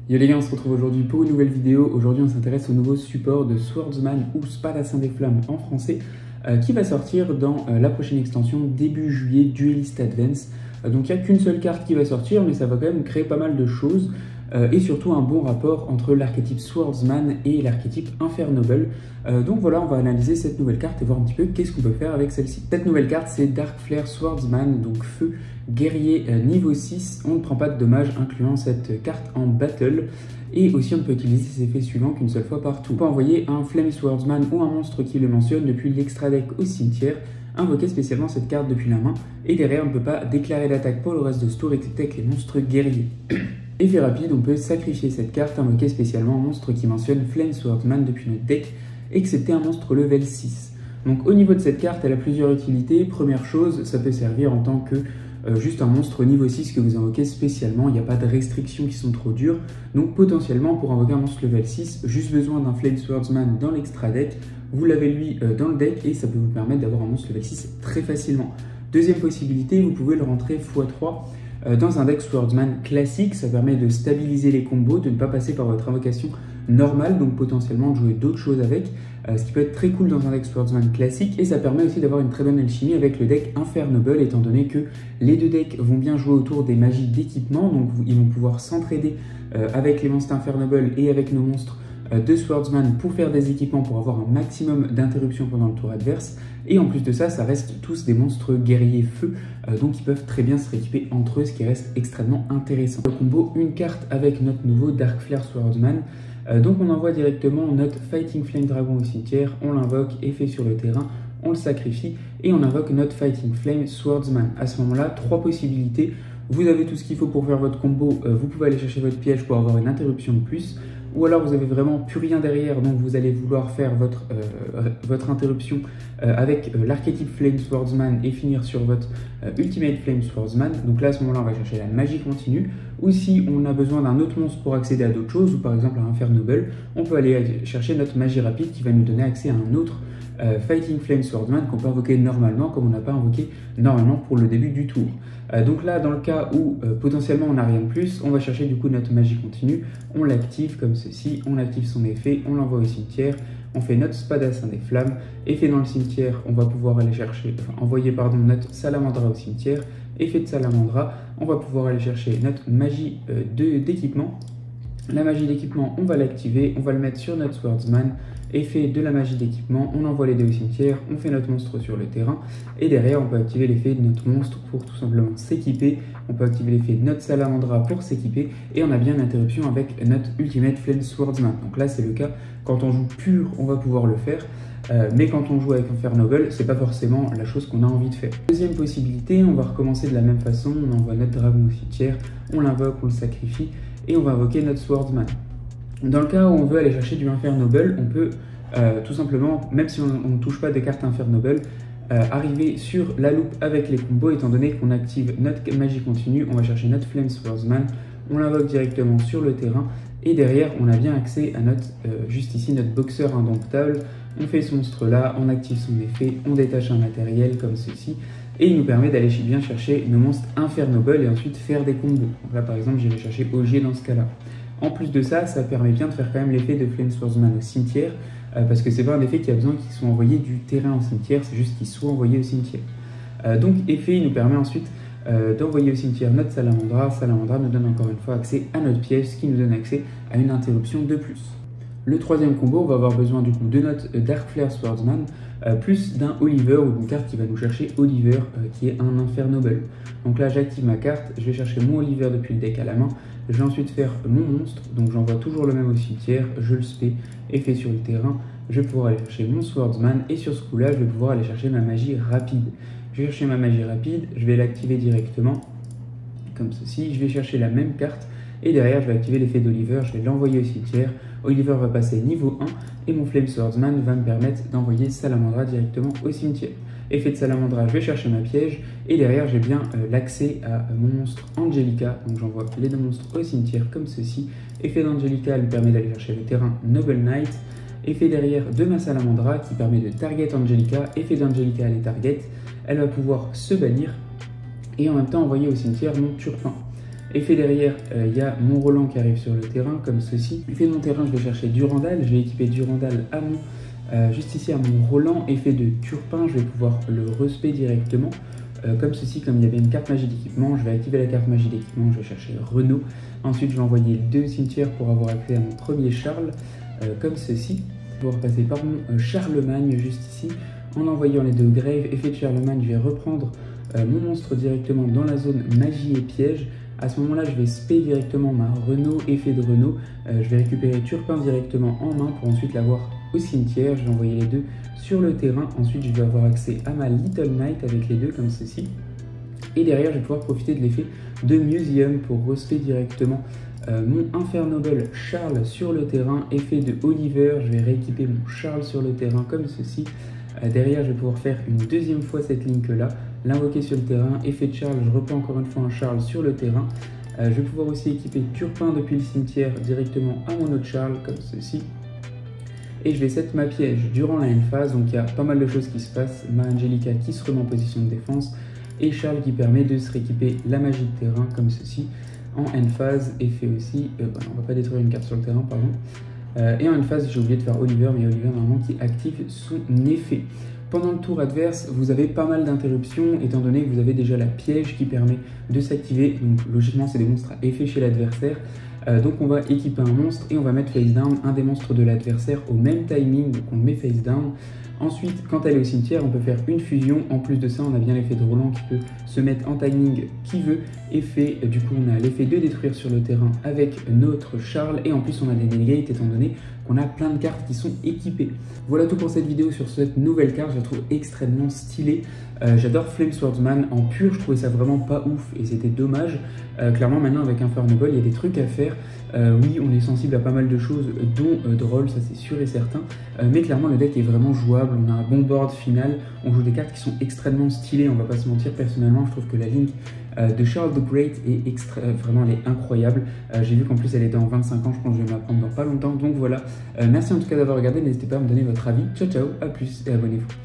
Yo les gars, on se retrouve aujourd'hui pour une nouvelle vidéo. Aujourd'hui on s'intéresse au nouveau support de Swordsman ou Spadassin des Flammes en français qui va sortir dans la prochaine extension début juillet Duelist Advance. Donc il n'y a qu'une seule carte qui va sortir, mais ça va quand même créer pas mal de choses et surtout un bon rapport entre l'archétype Swordsman et l'archétype Infernoble. Donc voilà, on va analyser cette nouvelle carte et voir un petit peu qu'est-ce qu'on peut faire avec celle-ci. Cette nouvelle carte, c'est Dark Flare Swordsman, donc feu guerrier niveau 6. On ne prend pas de dommages incluant cette carte en battle. Et aussi, on peut utiliser ces effets suivants qu'une seule fois partout. On peut envoyer un Flame Swordsman ou un monstre qui le mentionne depuis l'extra deck au cimetière, invoquer spécialement cette carte depuis la main, et derrière, on ne peut pas déclarer d'attaque pour le reste de ce tour, excepté avec les monstres guerriers. Effet rapide, on peut sacrifier cette carte, invoquer spécialement un monstre qui mentionne Flame Swordsman depuis notre deck, excepté un monstre level 6. Donc au niveau de cette carte, elle a plusieurs utilités. Première chose, ça peut servir en tant que juste un monstre niveau 6 que vous invoquez spécialement. Il n'y a pas de restrictions qui sont trop dures. Donc potentiellement, pour invoquer un monstre level 6, juste besoin d'un Flame Swordsman dans l'extra deck. Vous l'avez lui dans le deck et ça peut vous permettre d'avoir un monstre level 6 très facilement. Deuxième possibilité, vous pouvez le rentrer x3 dans un deck Swordsman classique. Ça permet de stabiliser les combos, de ne pas passer par votre invocation normale, donc potentiellement de jouer d'autres choses avec, ce qui peut être très cool dans un deck Swordsman classique, et ça permet aussi d'avoir une très bonne alchimie avec le deck Infernoble, étant donné que les deux decks vont bien jouer autour des magies d'équipement, donc ils vont pouvoir s'entraider avec les monstres Infernoble et avec nos monstres de Swordsman pour faire des équipements, pour avoir un maximum d'interruptions pendant le tour adverse. Et en plus de ça, ça reste tous des monstres guerriers feu, donc ils peuvent très bien se rééquiper entre eux, ce qui reste extrêmement intéressant. Le combo, une carte avec notre nouveau Dark Flare Swordsman. Donc on envoie directement notre Fighting Flame Dragon au cimetière, on l'invoque, effet sur le terrain, on le sacrifie et on invoque notre Fighting Flame Swordsman. À ce moment-là, trois possibilités. Vous avez tout ce qu'il faut pour faire votre combo, vous pouvez aller chercher votre piège pour avoir une interruption de plus, ou alors vous avez vraiment plus rien derrière, donc vous allez vouloir faire votre interruption avec l'archétype Flame Swordsman et finir sur votre Ultimate Flame Swordsman. Donc là, à ce moment-là, on va chercher la magie continue, ou si on a besoin d'un autre monstre pour accéder à d'autres choses, ou par exemple à Infernoble, on peut aller chercher notre magie rapide qui va nous donner accès à un autre Fighting Flame Swordsman qu'on peut invoquer normalement, comme on n'a pas invoqué normalement pour le début du tour. Donc là, dans le cas où potentiellement on n'a rien de plus, on va chercher du coup notre magie continue, on l'active comme ceci, on active son effet, on l'envoie au cimetière, on fait notre Spadassin des Flammes, effet dans le cimetière, on va pouvoir aller chercher, envoyer notre Salamandra au cimetière, effet de Salamandra, on va pouvoir aller chercher notre magie d'équipement. La magie d'équipement, on va l'activer, on va le mettre sur notre Swordsman, effet de la magie d'équipement, on envoie les dés au cimetière, on fait notre monstre sur le terrain, et derrière on peut activer l'effet de notre monstre pour tout simplement s'équiper, on peut activer l'effet de notre Salamandra pour s'équiper, et on a bien l'interruption avec notre Ultimate Flame Swordsman. Donc là c'est le cas, quand on joue pur, on va pouvoir le faire, mais quand on joue avec Infernoble, c'est pas forcément la chose qu'on a envie de faire. Deuxième possibilité, on va recommencer de la même façon, on envoie notre dragon au cimetière, on l'invoque, on le sacrifie, et on va invoquer notre Swordsman. Dans le cas où on veut aller chercher du Infernoble, on peut tout simplement, même si on ne touche pas des cartes Infernoble, arriver sur la loupe avec les combos, étant donné qu'on active notre magie continue, on va chercher notre Flame Swordsman, on l'invoque directement sur le terrain, et derrière on a bien accès à notre, juste ici, notre boxeur indomptable. On fait ce monstre là, on active son effet, on détache un matériel comme ceci, et il nous permet d'aller bien chercher nos monstres Infernoble et ensuite faire des combos. Donc là par exemple j'irai chercher Ogier dans ce cas là. En plus de ça, ça permet bien de faire quand même l'effet de Flame Swordsman au cimetière, parce que c'est pas un effet qui a besoin qu'ils soient envoyés du terrain au cimetière, c'est juste qu'ils soient envoyés au cimetière. Donc effet, il nous permet ensuite d'envoyer au cimetière notre Salamandra. Salamandra nous donne encore une fois accès à notre piège, ce qui nous donne accès à une interruption de plus. Le troisième combo, on va avoir besoin du coup de notre Dark Flare Swordsman, plus d'un Oliver ou d'une carte qui va nous chercher Oliver, qui est un Infernoble. Donc là j'active ma carte, je vais chercher mon Oliver depuis le deck à la main, je vais ensuite faire mon monstre, donc j'envoie toujours le même au cimetière, je le spé, effet sur le terrain, je vais pouvoir aller chercher mon Swordsman, et sur ce coup là je vais pouvoir aller chercher ma magie rapide. Je vais chercher ma magie rapide, je vais l'activer directement, comme ceci, je vais chercher la même carte, et derrière je vais activer l'effet d'Oliver, je vais l'envoyer au cimetière, Oliver va passer niveau 1, et mon Flame Swordsman va me permettre d'envoyer Salamandra directement au cimetière. Effet de Salamandra, je vais chercher ma piège, et derrière j'ai bien l'accès à mon monstre Angelica, donc j'envoie les deux monstres au cimetière comme ceci. Effet d'Angelica lui permet d'aller chercher le terrain Noble Knight, effet derrière de ma Salamandra qui permet de target Angelica, effet d'Angelica elle est target, elle va pouvoir se bannir, et en même temps envoyer au cimetière mon Turpin. Effet derrière, il y a mon Roland qui arrive sur le terrain, comme ceci. Effet de mon terrain, je vais chercher Durandal. Je vais équiper Durandal à juste ici à mon Roland. Effet de Turpin, je vais pouvoir le respect directement. Comme ceci, comme il y avait une carte magie d'équipement, je vais activer la carte magie d'équipement, je vais chercher Renault. Ensuite, je vais envoyer 2 cimetières pour avoir accès à mon premier Charles, comme ceci. Je vais pouvoir passer par mon Charlemagne juste ici. En envoyant les 2 Graves, effet de Charlemagne, je vais reprendre mon monstre directement dans la zone magie et piège. À ce moment-là, je vais spé directement ma Renault, effet de Renault. Je vais récupérer Turpin directement en main pour ensuite l'avoir au cimetière. Je vais envoyer les 2 sur le terrain. Ensuite, je vais avoir accès à ma Little Knight avec les 2 comme ceci. Et derrière, je vais pouvoir profiter de l'effet de Museum pour respect directement mon Infernoble Charles sur le terrain. Effet de Oliver, je vais rééquiper mon Charles sur le terrain comme ceci. Derrière, je vais pouvoir faire une deuxième fois cette link-là, l'invoquer sur le terrain. Effet de Charles, je reprends encore une fois un Charles sur le terrain. Je vais pouvoir aussi équiper Turpin depuis le cimetière directement à mon autre Charles, comme ceci. Et je vais set ma piège durant la end phase, donc il y a pas mal de choses qui se passent. Ma Angelica qui se remet en position de défense, et Charles qui permet de se rééquiper la magie de terrain, comme ceci, en end phase. Effet aussi, on ne va pas détruire une carte sur le terrain, pardon. Et en une phase, j'ai oublié de faire Oliver, mais Oliver normalement qui active son effet. Pendant le tour adverse, vous avez pas mal d'interruptions, étant donné que vous avez déjà la piège qui permet de s'activer. Donc logiquement, c'est des monstres à effet chez l'adversaire. Donc on va équiper un monstre et on va mettre face down un des monstres de l'adversaire au même timing, donc on le met face down. Ensuite, quand elle est au cimetière, on peut faire une fusion. En plus de ça, on a bien l'effet de Roland qui peut se mettre en timing qui veut. Effet, du coup, on a l'effet de détruire sur le terrain avec notre Charles. Et en plus, on a des negates étant donné qu'on a plein de cartes qui sont équipées. Voilà tout pour cette vidéo sur cette nouvelle carte. Je la trouve extrêmement stylée. J'adore Flame Swordsman en pur. Je trouvais ça vraiment pas ouf et c'était dommage. Clairement, maintenant, avec Infernoble, il y a des trucs à faire. Oui, on est sensible à pas mal de choses, dont Droll, ça c'est sûr et certain. Mais clairement, le deck est vraiment jouable. On a un bon board final. On joue des cartes qui sont extrêmement stylées. On va pas se mentir. Personnellement, je trouve que la ligne de Charles the Great est vraiment elle est incroyable. J'ai vu qu'en plus elle était en 25 ans. Je pense que je vais me la prendre dans pas longtemps. Donc voilà. Merci en tout cas d'avoir regardé. N'hésitez pas à me donner votre avis. Ciao, ciao. À plus et abonnez-vous.